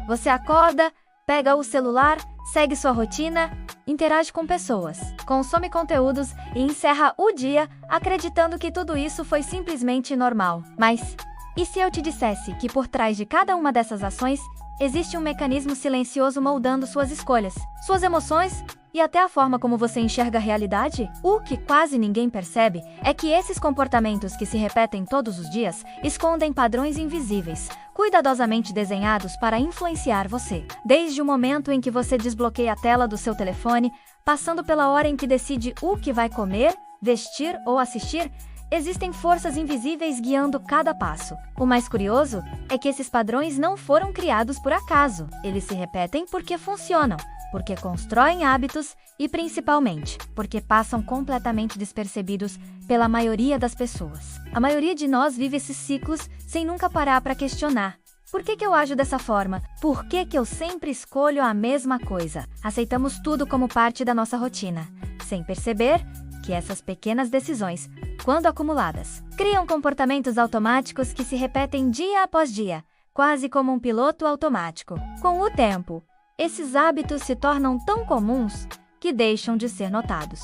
Você acorda, pega o celular, segue sua rotina, interage com pessoas, consome conteúdos e encerra o dia acreditando que tudo isso foi simplesmente normal. Mas, e se eu te dissesse que por trás de cada uma dessas ações existe um mecanismo silencioso moldando suas escolhas, suas emoções e até a forma como você enxerga a realidade? O que quase ninguém percebe é que esses comportamentos que se repetem todos os dias escondem padrões invisíveis, cuidadosamente desenhados para influenciar você. Desde o momento em que você desbloqueia a tela do seu telefone, passando pela hora em que decide o que vai comer, vestir ou assistir, existem forças invisíveis guiando cada passo. O mais curioso é que esses padrões não foram criados por acaso. Eles se repetem porque funcionam, porque constroem hábitos e, principalmente, porque passam completamente despercebidos pela maioria das pessoas. A maioria de nós vive esses ciclos sem nunca parar para questionar. Por que eu ajo dessa forma? Por que eu sempre escolho a mesma coisa? Aceitamos tudo como parte da nossa rotina, sem perceber que essas pequenas decisões, quando acumuladas, criam comportamentos automáticos que se repetem dia após dia, quase como um piloto automático. Com o tempo, esses hábitos se tornam tão comuns que deixam de ser notados.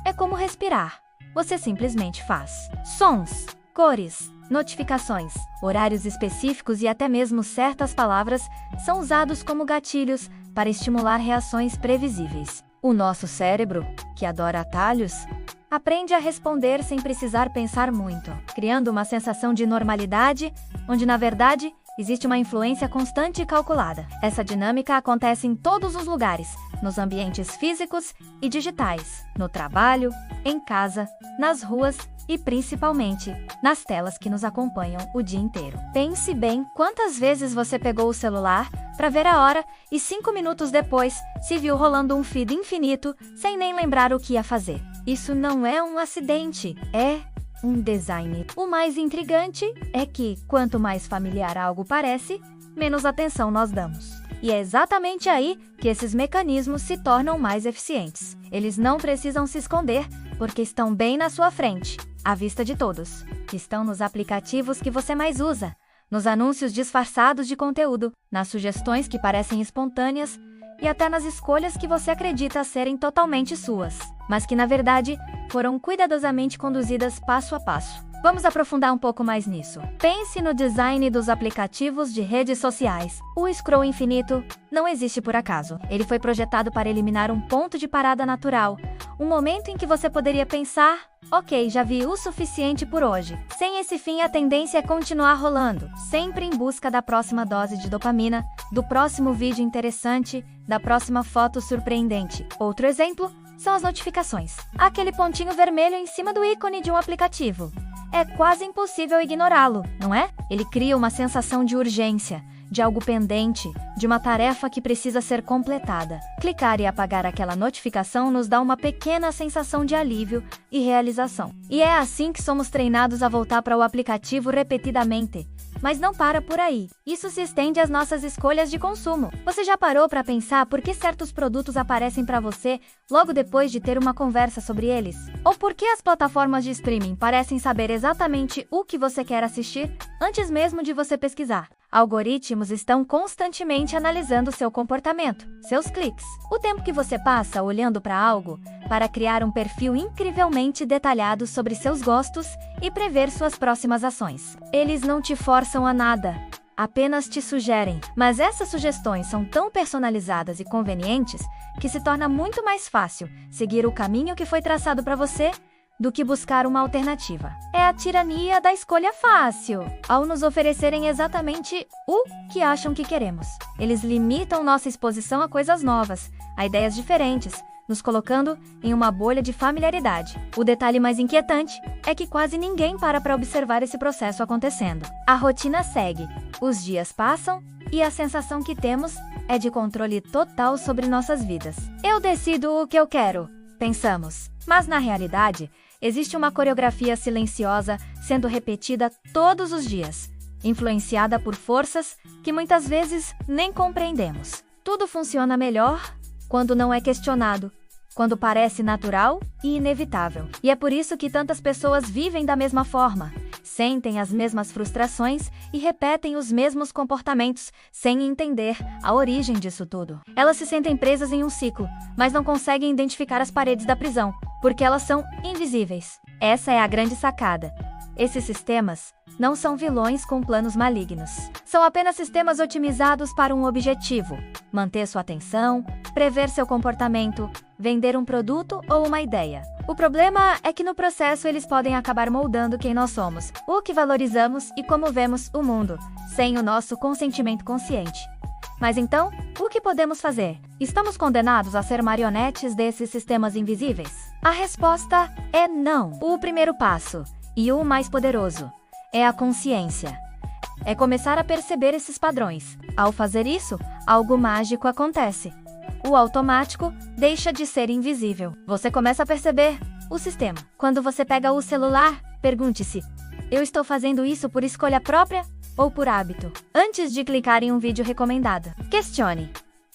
É como respirar. Você simplesmente faz. Sons, cores, notificações, horários específicos e até mesmo certas palavras são usados como gatilhos para estimular reações previsíveis. O nosso cérebro, que adora atalhos, aprende a responder sem precisar pensar muito, criando uma sensação de normalidade, onde na verdade existe uma influência constante e calculada. Essa dinâmica acontece em todos os lugares, nos ambientes físicos e digitais, no trabalho, em casa, nas ruas e principalmente nas telas que nos acompanham o dia inteiro. Pense bem quantas vezes você pegou o celular para ver a hora e 5 minutos depois se viu rolando um feed infinito sem nem lembrar o que ia fazer. Isso não é um acidente, é um design. O mais intrigante é que, quanto mais familiar algo parece, menos atenção nós damos. E é exatamente aí que esses mecanismos se tornam mais eficientes. Eles não precisam se esconder, porque estão bem na sua frente, à vista de todos. Estão nos aplicativos que você mais usa, nos anúncios disfarçados de conteúdo, nas sugestões que parecem espontâneas e até nas escolhas que você acredita serem totalmente suas, mas que na verdade foram cuidadosamente conduzidas passo a passo. Vamos aprofundar um pouco mais nisso. Pense no design dos aplicativos de redes sociais. O scroll infinito não existe por acaso. Ele foi projetado para eliminar um ponto de parada natural, um momento em que você poderia pensar: ok, já vi o suficiente por hoje. Sem esse fim, a tendência é continuar rolando, sempre em busca da próxima dose de dopamina, do próximo vídeo interessante, da próxima foto surpreendente. Outro exemplo são as notificações. Aquele pontinho vermelho em cima do ícone de um aplicativo. É quase impossível ignorá-lo, não é? Ele cria uma sensação de urgência, de algo pendente, de uma tarefa que precisa ser completada. Clicar e apagar aquela notificação nos dá uma pequena sensação de alívio e realização. E é assim que somos treinados a voltar para o aplicativo repetidamente. Mas não para por aí. Isso se estende às nossas escolhas de consumo. Você já parou para pensar por que certos produtos aparecem para você logo depois de ter uma conversa sobre eles? Ou por que as plataformas de streaming parecem saber exatamente o que você quer assistir antes mesmo de você pesquisar? Algoritmos estão constantemente analisando seu comportamento, seus cliques, o tempo que você passa olhando para algo, para criar um perfil incrivelmente detalhado sobre seus gostos e prever suas próximas ações. Eles não te forçam a nada, apenas te sugerem, mas essas sugestões são tão personalizadas e convenientes que se torna muito mais fácil seguir o caminho que foi traçado para você do que buscar uma alternativa. É a tirania da escolha fácil. Ao nos oferecerem exatamente o que acham que queremos, eles limitam nossa exposição a coisas novas, a ideias diferentes, nos colocando em uma bolha de familiaridade. O detalhe mais inquietante é que quase ninguém para observar esse processo acontecendo. A rotina segue, os dias passam e a sensação que temos é de controle total sobre nossas vidas. Eu decido o que eu quero, pensamos. Mas na realidade, existe uma coreografia silenciosa sendo repetida todos os dias, influenciada por forças que muitas vezes nem compreendemos. Tudo funciona melhor quando não é questionado, quando parece natural e inevitável. E é por isso que tantas pessoas vivem da mesma forma, sentem as mesmas frustrações e repetem os mesmos comportamentos sem entender a origem disso tudo. Elas se sentem presas em um ciclo, mas não conseguem identificar as paredes da prisão, porque elas são invisíveis. Essa é a grande sacada. Esses sistemas não são vilões com planos malignos. São apenas sistemas otimizados para um objetivo: manter sua atenção, prever seu comportamento, vender um produto ou uma ideia. O problema é que no processo eles podem acabar moldando quem nós somos, o que valorizamos e como vemos o mundo, sem o nosso consentimento consciente. Mas então, o que podemos fazer? Estamos condenados a ser marionetes desses sistemas invisíveis? A resposta é não. O primeiro passo, e o mais poderoso, é a consciência. É começar a perceber esses padrões. Ao fazer isso, algo mágico acontece. O automático deixa de ser invisível. Você começa a perceber o sistema. Quando você pega o celular, pergunte-se: eu estou fazendo isso por escolha própria ou por hábito? Antes de clicar em um vídeo recomendado, questione: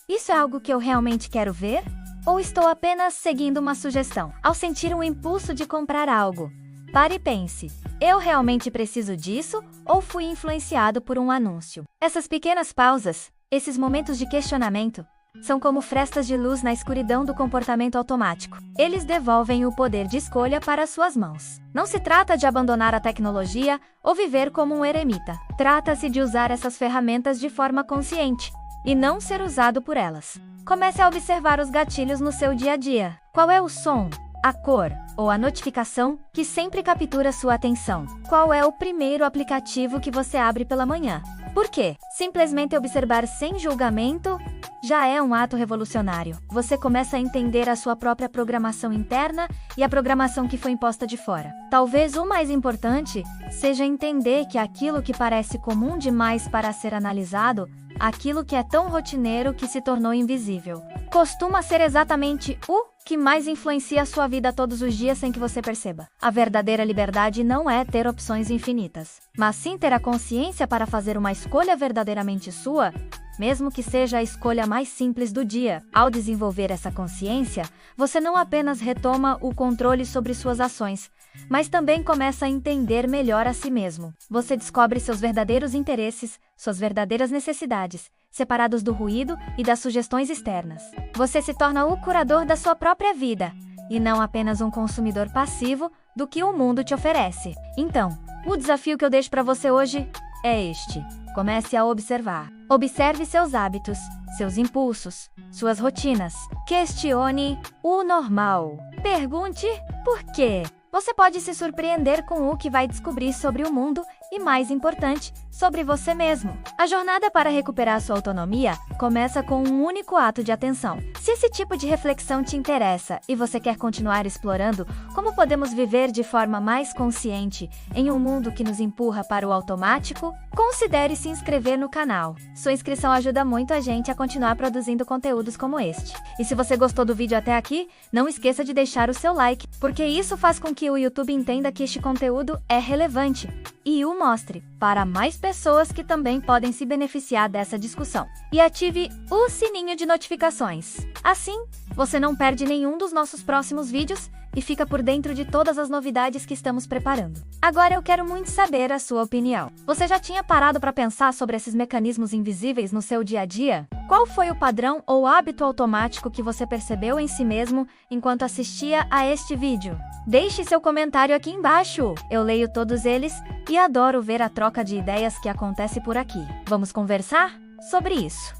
isso é algo que eu realmente quero ver? Ou estou apenas seguindo uma sugestão? Ao sentir um impulso de comprar algo, pare e pense: eu realmente preciso disso ou fui influenciado por um anúncio? Essas pequenas pausas, esses momentos de questionamento, são como frestas de luz na escuridão do comportamento automático. Eles devolvem o poder de escolha para suas mãos. Não se trata de abandonar a tecnologia ou viver como um eremita. Trata-se de usar essas ferramentas de forma consciente e não ser usado por elas. Comece a observar os gatilhos no seu dia a dia. Qual é o som, a cor ou a notificação que sempre captura sua atenção? Qual é o primeiro aplicativo que você abre pela manhã? Por quê? Simplesmente observar sem julgamento já é um ato revolucionário. Você começa a entender a sua própria programação interna e a programação que foi imposta de fora. Talvez o mais importante seja entender que aquilo que parece comum demais para ser analisado, aquilo que é tão rotineiro que se tornou invisível, costuma ser exatamente o que mais influencia a sua vida todos os dias sem que você perceba. A verdadeira liberdade não é ter opções infinitas, mas sim ter a consciência para fazer uma escolha verdadeiramente sua, mesmo que seja a escolha mais simples do dia. Ao desenvolver essa consciência, você não apenas retoma o controle sobre suas ações, mas também começa a entender melhor a si mesmo. Você descobre seus verdadeiros interesses, suas verdadeiras necessidades, separados do ruído e das sugestões externas. Você se torna o curador da sua própria vida, e não apenas um consumidor passivo do que o mundo te oferece. Então, o desafio que eu deixo para você hoje é este: comece a observar. Observe seus hábitos, seus impulsos, suas rotinas. Questione o normal. Pergunte por quê. Você pode se surpreender com o que vai descobrir sobre o mundo e, mais importante, sobre você mesmo. A jornada para recuperar sua autonomia começa com um único ato de atenção. Se esse tipo de reflexão te interessa e você quer continuar explorando como podemos viver de forma mais consciente em um mundo que nos empurra para o automático, considere se inscrever no canal. Sua inscrição ajuda muito a gente a continuar produzindo conteúdos como este. E se você gostou do vídeo até aqui, não esqueça de deixar o seu like, porque isso faz com que o YouTube entenda que este conteúdo é relevante e o mostre para mais pessoas que também podem se beneficiar dessa discussão. E ative o sininho de notificações. Assim, você não perde nenhum dos nossos próximos vídeos e fica por dentro de todas as novidades que estamos preparando. Agora eu quero muito saber a sua opinião. Você já tinha parado para pensar sobre esses mecanismos invisíveis no seu dia a dia? Qual foi o padrão ou hábito automático que você percebeu em si mesmo enquanto assistia a este vídeo? Deixe seu comentário aqui embaixo. Eu leio todos eles e adoro ver a troca de ideias que acontece por aqui. Vamos conversar sobre isso.